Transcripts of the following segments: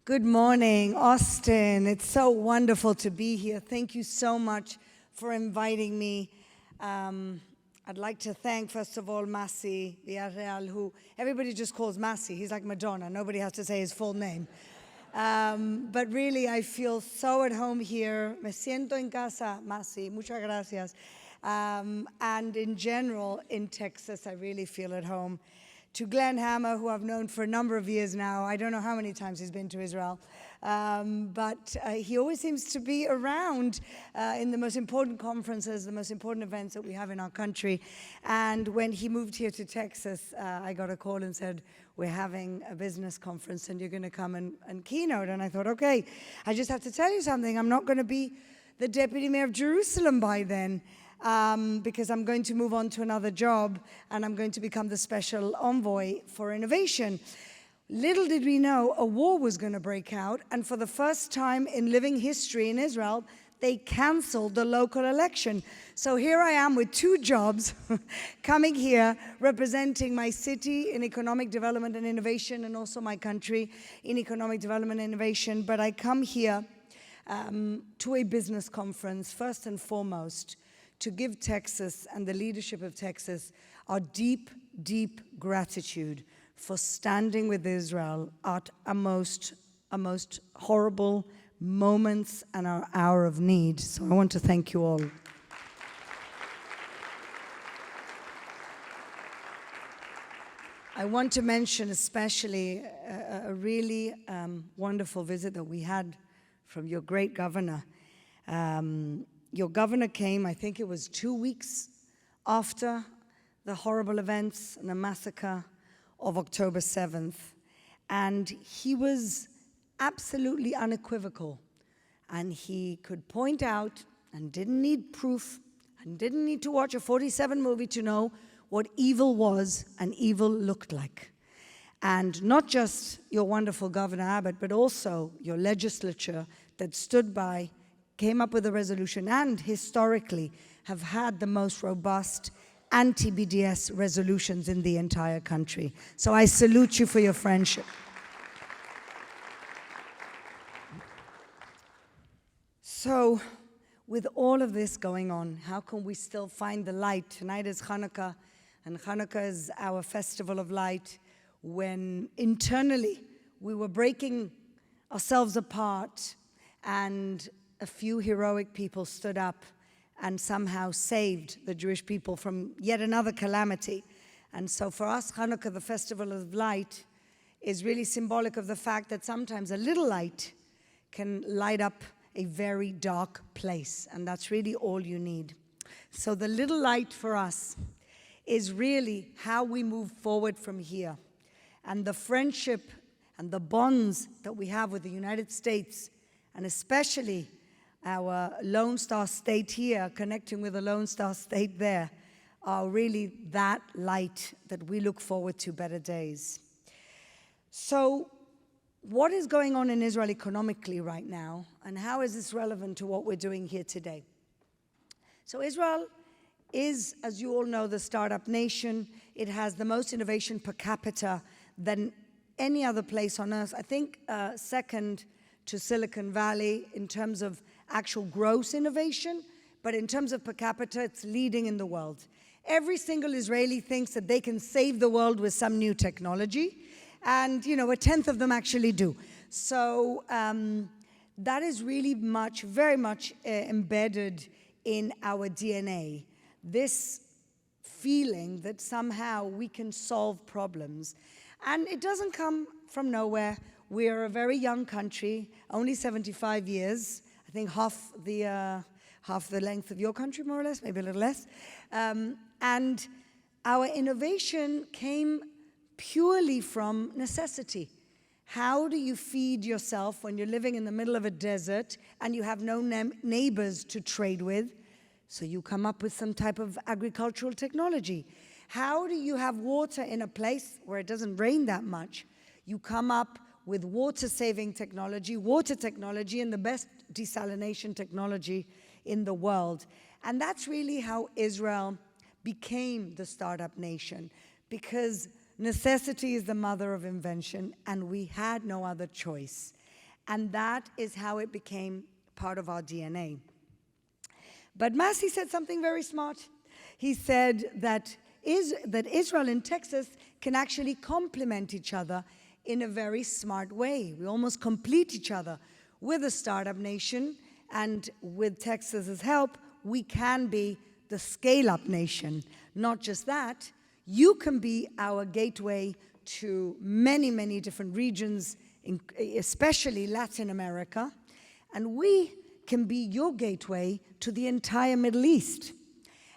Good morning, Austin. It's so wonderful to be here. Thank you so much for inviting me. I'd like to thank, first of all, Masi Villarreal, who everybody just calls Masi. He's like Madonna. Nobody has to say his full name. But really, I feel so at home here. Me siento en casa, Masi. Muchas gracias. And in general, in Texas, I really feel at home. To Glenn Hammer, who I've known for a number of years now. I don't know how many times he's been to Israel, but he always seems to be around in the most important conferences, the most important events that we have in our country. And when he moved here to Texas, I got a call and said, we're having a business conference and you're going to come and keynote. And I thought, okay, I just have to tell you something. I'm not going to be the deputy mayor of Jerusalem by then. Because I'm going to move on to another job and I'm going to become the special envoy for innovation. Little did we know a war was going to break out, and for the first time in living history in Israel, they canceled the local election. So here I am with two jobs, coming here, representing my city in economic development and innovation, and also my country in economic development and innovation. But I come here to a business conference, first and foremost, to give Texas and the leadership of Texas our deep, deep gratitude for standing with Israel at a most horrible moments and our hour of need. So I want to thank you all. I want to mention especially a really wonderful visit that we had from your great governor. Your governor came, I think it was 2 weeks after the horrible events and the massacre of October 7th. And he was absolutely unequivocal. And he could point out, and didn't need proof, and didn't need to watch a 47 movie to know what evil was and evil looked like. And not just your wonderful Governor Abbott, but also your legislature that stood by, came up with a resolution, and historically have had the most robust anti-BDS resolutions in the entire country. So I salute you for your friendship. So with all of this going on, how can we still find the light? Tonight is Hanukkah, and Hanukkah is our festival of light, when internally we were breaking ourselves apart, and a few heroic people stood up and somehow saved the Jewish people from yet another calamity. And so for us, Hanukkah, the festival of light, is really symbolic of the fact that sometimes a little light can light up a very dark place, and that's really all you need. So the little light for us is really how we move forward from here. And the friendship and the bonds that we have with the United States, and especially our Lone Star State here, connecting with the Lone Star State there, are really that light that we look forward to better days. So what is going on in Israel economically right now, and how is this relevant to what we're doing here today? So Israel is, as you all know, the startup nation. It has the most innovation per capita than any other place on earth. I think second to Silicon Valley in terms of actual gross innovation, but in terms of per capita, it's leading in the world. Every single Israeli thinks that they can save the world with some new technology, and a tenth of them actually do. So that is really very much embedded in our DNA, this feeling that somehow we can solve problems. And it doesn't come from nowhere. We are a very young country, only 75 years. I think half the length of your country, more or less, maybe a little less. And our innovation came purely from necessity. How do you feed yourself when you're living in the middle of a desert and you have no neighbors to trade with? So you come up with some type of agricultural technology. How do you have water in a place where it doesn't rain that much? You come up with water-saving technology, and the best desalination technology in the world. And that's really how Israel became the startup nation, because necessity is the mother of invention, and we had no other choice. And that is how it became part of our DNA. But Massi said something very smart. He said that Israel and Texas can actually complement each other in a very smart way. We almost complete each other. With a startup nation and with Texas's help, we can be the scale-up nation. Not just that, you can be our gateway to many, many different regions, especially Latin America, and we can be your gateway to the entire Middle East.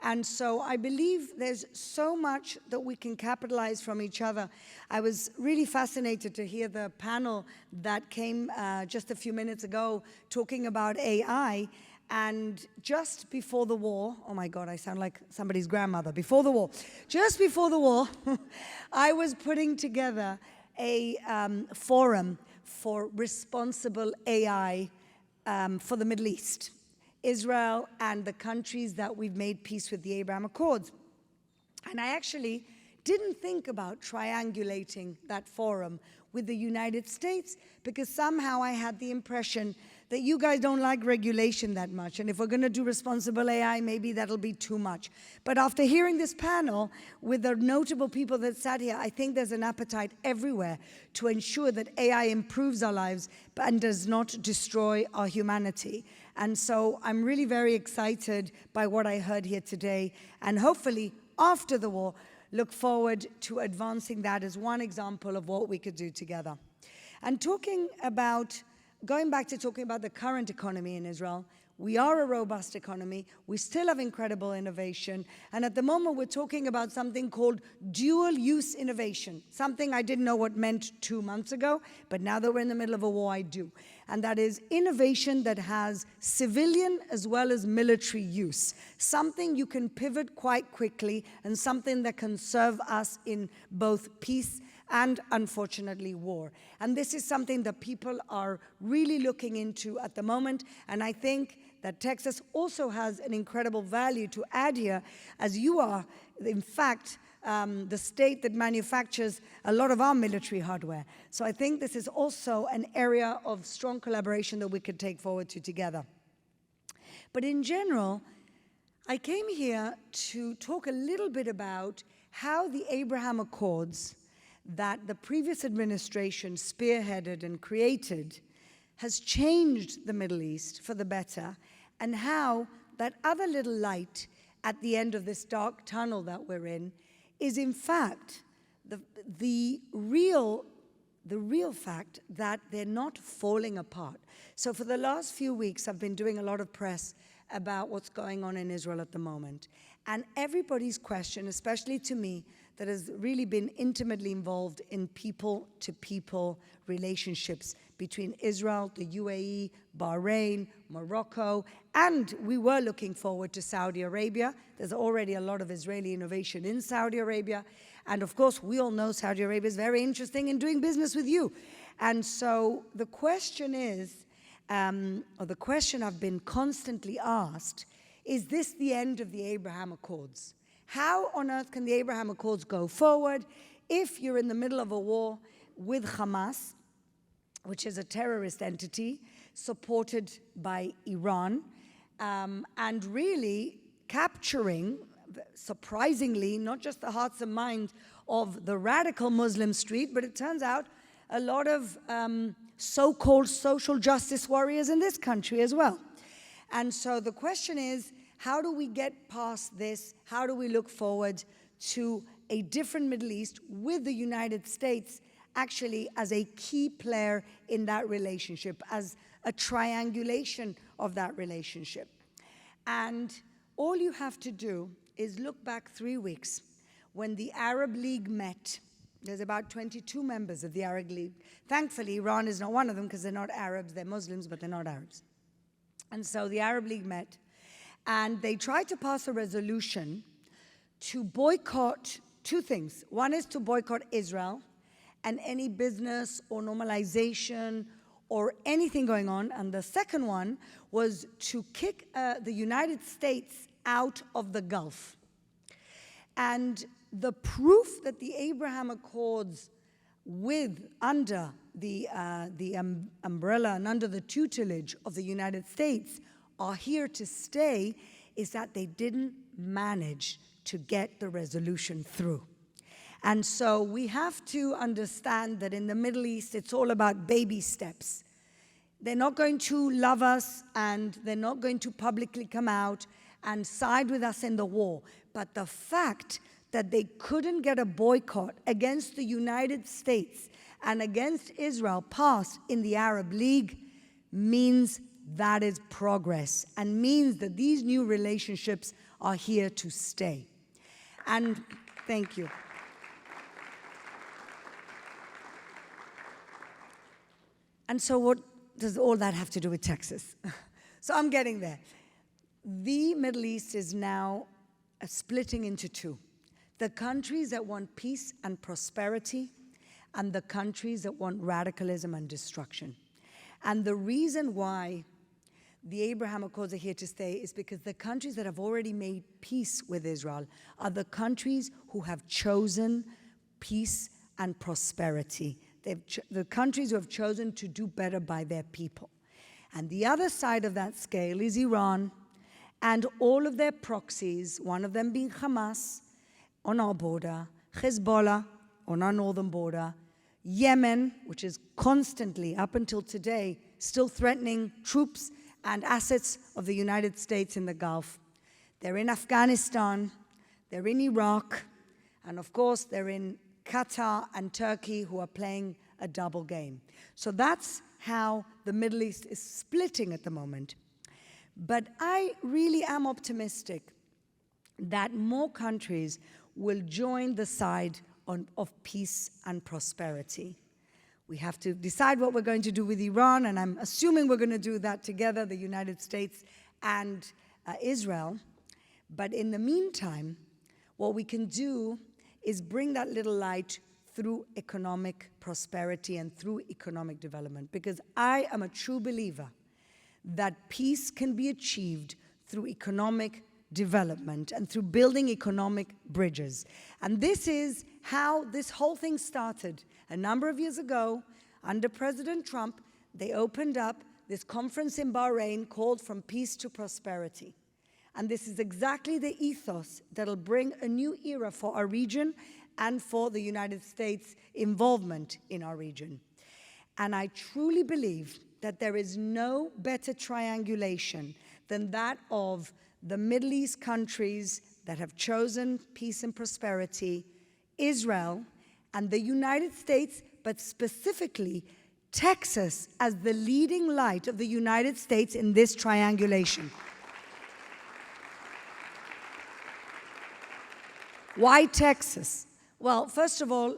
And so I believe there's so much that we can capitalize from each other. I was really fascinated to hear the panel that came just a few minutes ago talking about AI. And just before the war, oh my God, I sound like somebody's grandmother, just before the war, I was putting together a forum for responsible AI for the Middle East. Israel and the countries that we've made peace with the Abraham Accords. And I actually didn't think about triangulating that forum with the United States because somehow I had the impression that you guys don't like regulation that much. And if we're going to do responsible AI, maybe that'll be too much. But after hearing this panel with the notable people that sat here, I think there's an appetite everywhere to ensure that AI improves our lives and does not destroy our humanity. And so I'm really very excited by what I heard here today. And hopefully, after the war, look forward to advancing that as one example of what we could do together. And going back to talking about the current economy in Israel, we are a robust economy. We still have incredible innovation. And at the moment, we're talking about something called dual-use innovation, something I didn't know what meant 2 months ago, but now that we're in the middle of a war, I do. And that is innovation that has civilian as well as military use, something you can pivot quite quickly and something that can serve us in both peace and, unfortunately, war. And this is something that people are really looking into at the moment, and I think that Texas also has an incredible value to add here, as you are, in fact, the state that manufactures a lot of our military hardware. So I think this is also an area of strong collaboration that we could take forward together. But in general, I came here to talk a little bit about how the Abraham Accords that the previous administration spearheaded and created has changed the Middle East for the better, and how that other little light at the end of this dark tunnel that we're in is in fact the real fact that they're not falling apart. So for the last few weeks, I've been doing a lot of press about what's going on in Israel at the moment. And everybody's question, especially to me, that has really been intimately involved in people-to-people relationships between Israel, the UAE, Bahrain, Morocco, and we were looking forward to Saudi Arabia. There's already a lot of Israeli innovation in Saudi Arabia. And of course, we all know Saudi Arabia is very interested in doing business with you. And so the question is, or the question I've been constantly asked, is this the end of the Abraham Accords? How on earth can the Abraham Accords go forward if you're in the middle of a war with Hamas, which is a terrorist entity supported by Iran, and really capturing, surprisingly, not just the hearts and minds of the radical Muslim street, but it turns out a lot of so-called social justice warriors in this country as well. And so the question is, how do we get past this? How do we look forward to a different Middle East with the United States actually as a key player in that relationship, as a triangulation of that relationship? And all you have to do is look back 3 weeks when the Arab League met. There's about 22 members of the Arab League. Thankfully, Iran is not one of them because they're not Arabs. They're Muslims, but they're not Arabs. And so the Arab League met, and they tried to pass a resolution to boycott 2 things. One is to boycott Israel and any business or normalization or anything going on. And the second one was to kick the United States out of the Gulf. And the proof that the Abraham Accords under the umbrella and under the tutelage of the United States are here to stay is that they didn't manage to get the resolution through. And so we have to understand that in the Middle East, it's all about baby steps. They're not going to love us, and they're not going to publicly come out and side with us in the war. But the fact that they couldn't get a boycott against the United States and against Israel passed in the Arab League means that is progress, and means that these new relationships are here to stay. And thank you. And so what does all that have to do with Texas? So I'm getting there. The Middle East is now splitting into two. The countries that want peace and prosperity, and the countries that want radicalism and destruction. And the reason why the Abraham Accords are here to stay is because the countries that have already made peace with Israel are the countries who have chosen peace and prosperity. The countries who have chosen to do better by their people. And the other side of that scale is Iran and all of their proxies, one of them being Hamas on our border, Hezbollah on our northern border, Yemen, which is constantly, up until today, still threatening troops and assets of the United States in the Gulf. They're in Afghanistan, they're in Iraq, and of course they're in Qatar and Turkey, who are playing a double game. So that's how the Middle East is splitting at the moment. But I really am optimistic that more countries will join the side of peace and prosperity. We have to decide what we're going to do with Iran, and I'm assuming we're going to do that together, the United States and Israel. But in the meantime, what we can do is bring that little light through economic prosperity and through economic development. Because I am a true believer that peace can be achieved through economic development and through building economic bridges. And this is how this whole thing started. A number of years ago, under President Trump, they opened up this conference in Bahrain called From Peace to Prosperity. And this is exactly the ethos that'll bring a new era for our region and for the United States' involvement in our region. And I truly believe that there is no better triangulation than that of the Middle East countries that have chosen peace and prosperity, Israel, and the United States, but specifically Texas as the leading light of the United States in this triangulation. Why Texas? Well, first of all,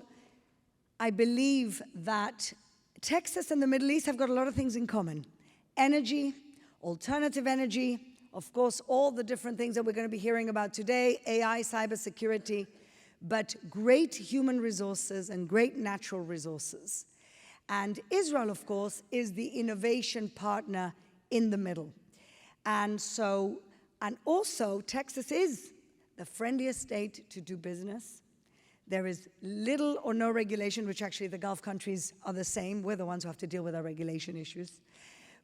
I believe that Texas and the Middle East have got a lot of things in common. Energy, alternative energy, of course, all the different things that we're going to be hearing about today, AI, cybersecurity, but great human resources and great natural resources. And Israel, of course, is the innovation partner in the middle. And also, Texas is the friendliest state to do business. There is little or no regulation, which actually the Gulf countries are the same. We're the ones who have to deal with our regulation issues.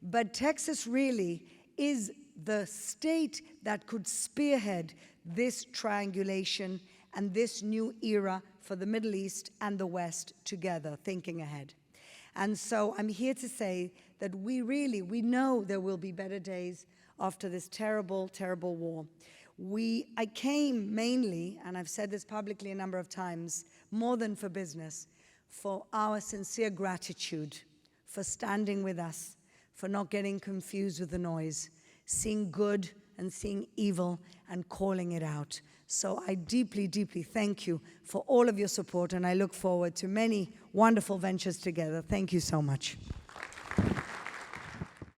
But Texas really is the state that could spearhead this triangulation and this new era for the Middle East and the West together, thinking ahead. And so I'm here to say that we know there will be better days after this terrible, terrible war. I came mainly, and I've said this publicly a number of times, more than for business, for our sincere gratitude for standing with us, for not getting confused with the noise, seeing good and seeing evil and calling it out. So I deeply, deeply thank you for all of your support, and I look forward to many wonderful ventures together. Thank you so much.